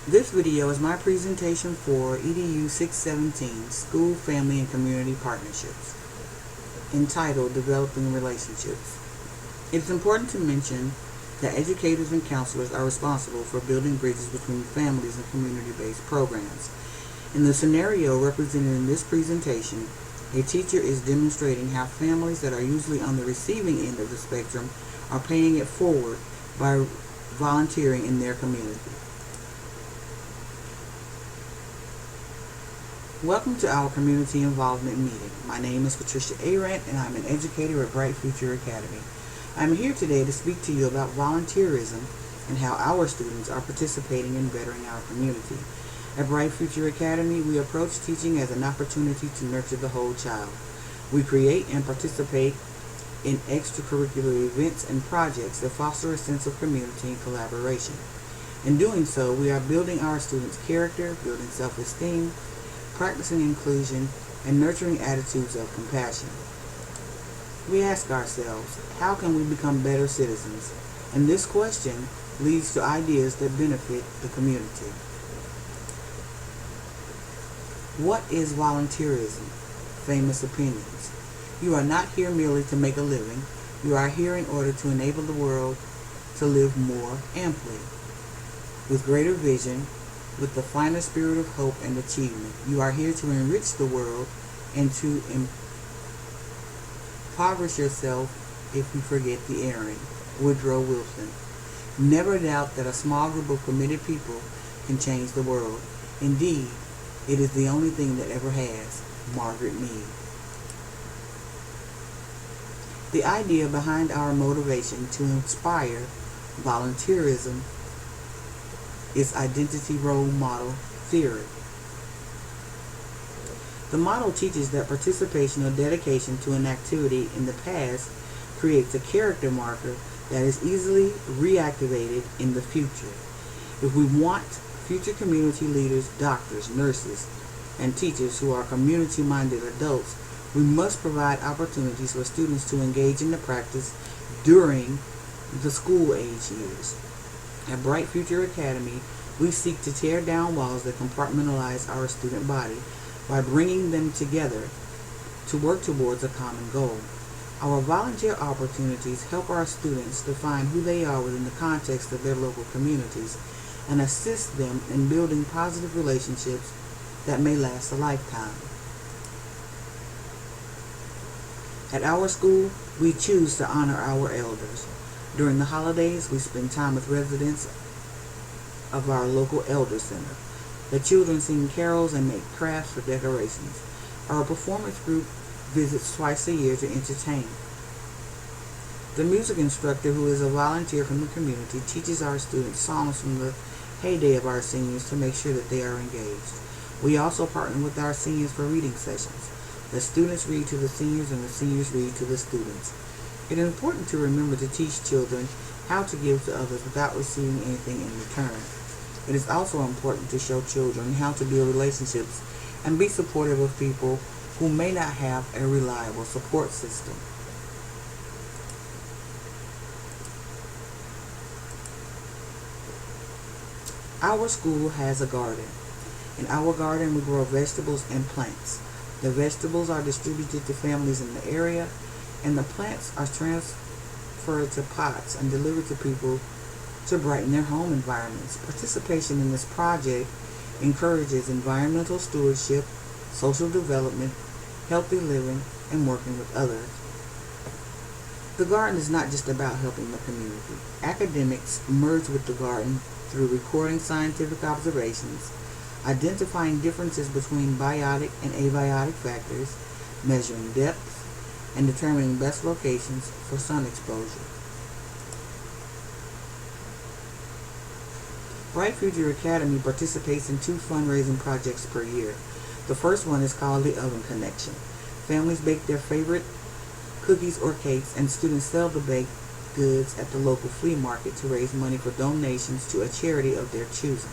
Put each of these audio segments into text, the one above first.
This video is my presentation for EDU 617, School, Family, and Community Partnerships, entitled Developing Relationships. It is important to mention that educators and counselors are responsible for building bridges between families and community-based programs. In the scenario represented in this presentation, a teacher is demonstrating how families that are usually on the receiving end of the spectrum are paying it forward by volunteering in their community. Welcome to our community involvement meeting. My name is Patricia PArant, and I'm an educator at Bright Future Academy. I'm here today to speak to you about volunteerism and how our students are participating in bettering our community. At Bright Future Academy, we approach teaching as an opportunity to nurture the whole child. We create and participate in extracurricular events and projects that foster a sense of community and collaboration. In doing so, we are building our students' character, building self-esteem, practicing inclusion, and nurturing attitudes of compassion. We ask ourselves, how can we become better citizens? And this question leads to ideas that benefit the community. What is volunteerism? Famous opinions. You are not here merely to make a living. You are here in order to enable the world to live more amply, with greater vision, with the finer spirit of hope and achievement. You are here to enrich the world and to impoverish yourself if you forget the errand. Woodrow Wilson. Never doubt that a small group of committed people can change the world. Indeed, it is the only thing that ever has. Margaret Mead. The idea behind our motivation to inspire volunteerism is identity role model theory. The model teaches that participation or dedication to an activity in the past creates a character marker that is easily reactivated in the future. If we want future community leaders, doctors, nurses, and teachers who are community-minded adults, we must provide opportunities for students to engage in the practice during the school-age years. At Bright Future Academy, we seek to tear down walls that compartmentalize our student body by bringing them together to work towards a common goal. Our volunteer opportunities help our students define who they are within the context of their local communities and assist them in building positive relationships that may last a lifetime. At our school, we choose to honor our elders. During the holidays, we spend time with residents of our local elder center. The children sing carols and make crafts for decorations. Our performance group visits twice a year to entertain. The music instructor, who is a volunteer from the community, teaches our students songs from the heyday of our seniors to make sure that they are engaged. We also partner with our seniors for reading sessions. The students read to the seniors and the seniors read to the students. It is important to remember to teach children how to give to others without receiving anything in return. It is also important to show children how to build relationships and be supportive of people who may not have a reliable support system. Our school has a garden. In our garden, we grow vegetables and plants. The vegetables are distributed to families in the area, and the plants are transferred to pots and delivered to people to brighten their home environments. Participation in this project encourages environmental stewardship, social development, healthy living, and working with others. The garden is not just about helping the community. Academics merge with the garden through recording scientific observations, identifying differences between biotic and abiotic factors, measuring depth, and determining best locations for sun exposure. Bright Future Academy participates in 2 fundraising projects per year. The first one is called the Oven Connection. Families bake their favorite cookies or cakes, and students sell the baked goods at the local flea market to raise money for donations to a charity of their choosing.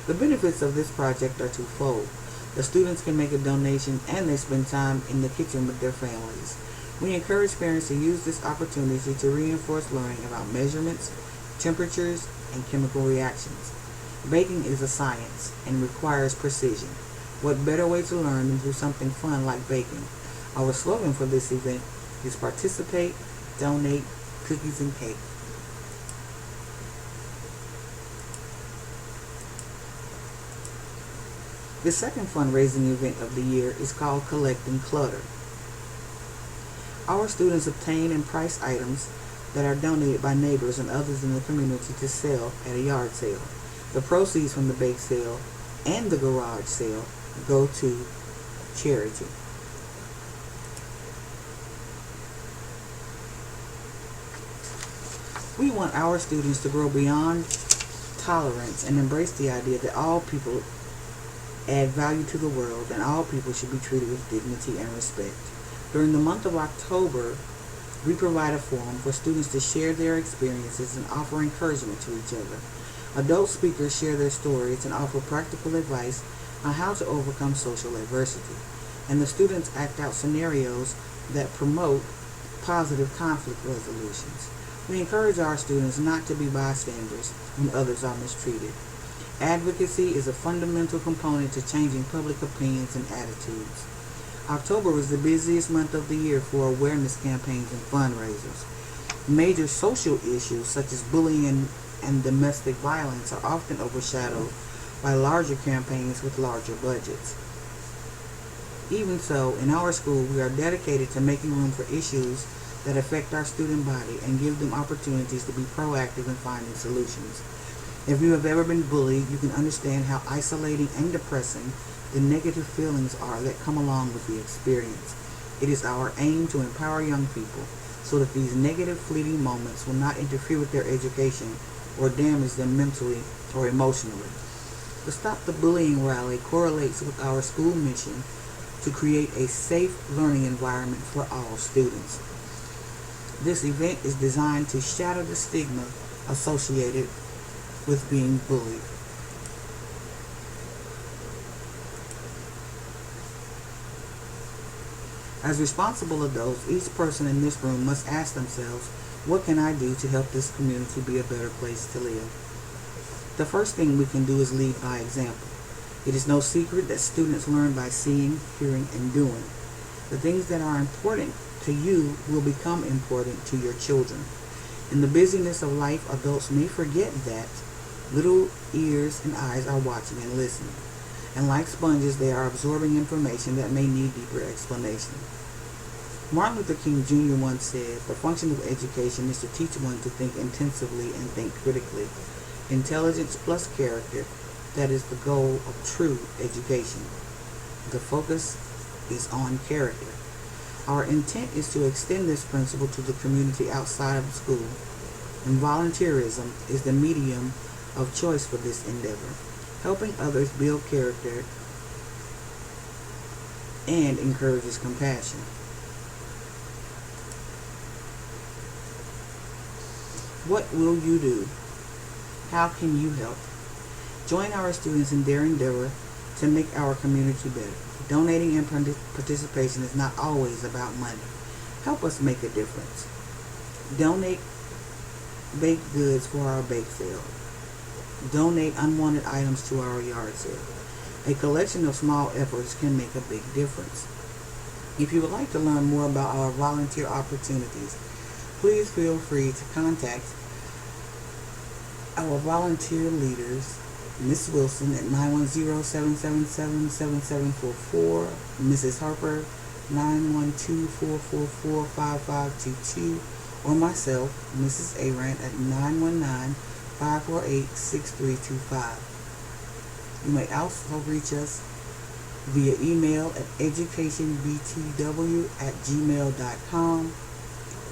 The benefits of this project are twofold. The students can make a donation and they spend time in the kitchen with their families. We encourage parents to use this opportunity to reinforce learning about measurements, temperatures, and chemical reactions. Baking is a science and requires precision. What better way to learn than through something fun like baking? Our slogan for this event is participate, donate, cookies and cake. The second fundraising event of the year is called Collecting Clutter. Our students obtain and price items that are donated by neighbors and others in the community to sell at a yard sale. The proceeds from the bake sale and the garage sale go to charity. We want our students to grow beyond tolerance and embrace the idea that all people add value to the world and all people should be treated with dignity and respect. During the month of October, we provide a forum for students to share their experiences and offer encouragement to each other. Adult speakers share their stories and offer practical advice on how to overcome social adversity. And the students act out scenarios that promote positive conflict resolutions. We encourage our students not to be bystanders when others are mistreated. Advocacy is a fundamental component to changing public opinions and attitudes. October is the busiest month of the year for awareness campaigns and fundraisers. Major social issues such as bullying and domestic violence are often overshadowed by larger campaigns with larger budgets. Even so, in our school, we are dedicated to making room for issues that affect our student body and give them opportunities to be proactive in finding solutions. If you have ever been bullied, you can understand how isolating and depressing the negative feelings are that come along with the experience. It is our aim to empower young people so that these negative fleeting moments will not interfere with their education or damage them mentally or emotionally. The Stop the Bullying rally correlates with our school mission to create a safe learning environment for all students. This event is designed to shatter the stigma associated with being bullied. As responsible adults, each person in this room must ask themselves, what can I do to help this community be a better place to live? The first thing we can do is lead by example. It is no secret that students learn by seeing, hearing, and doing. The things that are important to you will become important to your children. In the busyness of life, adults may forget that little ears and eyes are watching and listening. And like sponges, they are absorbing information that may need deeper explanation. Martin Luther King Jr. once said, the function of education is to teach one to think intensively and think critically. Intelligence plus character, that is the goal of true education. The focus is on character. Our intent is to extend this principle to the community outside of the school, and volunteerism is the medium of choice for this endeavor, helping others build character and encourages compassion. What will you do? How can you help? Join our students in their endeavor to make our community better. Donating and participation is not always about money. Help us make a difference. Donate baked goods for our bake sale. Donate unwanted items to our yard sale. A collection of small efforts can make a big difference. If you would like to learn more about our volunteer opportunities, please feel free to contact our volunteer leaders, Ms. Wilson at 910-777-7744, Mrs. Harper 912-444-5522, or myself, Mrs. Arant at 919-548-6325. You may also reach us via email at educationbtw@gmail.com,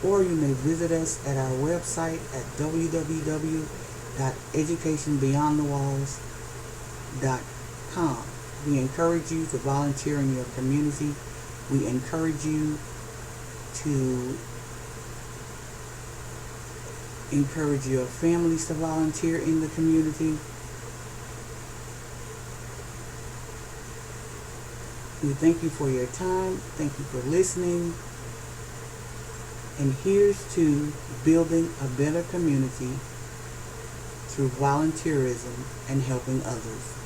or you may visit us at our website at www.educationbeyondthewalls.com. We encourage you to volunteer in your community. We encourage you to encourage your families to volunteer in the community. We thank you for your time. Thank you for listening. And here's to building a better community through volunteerism and helping others.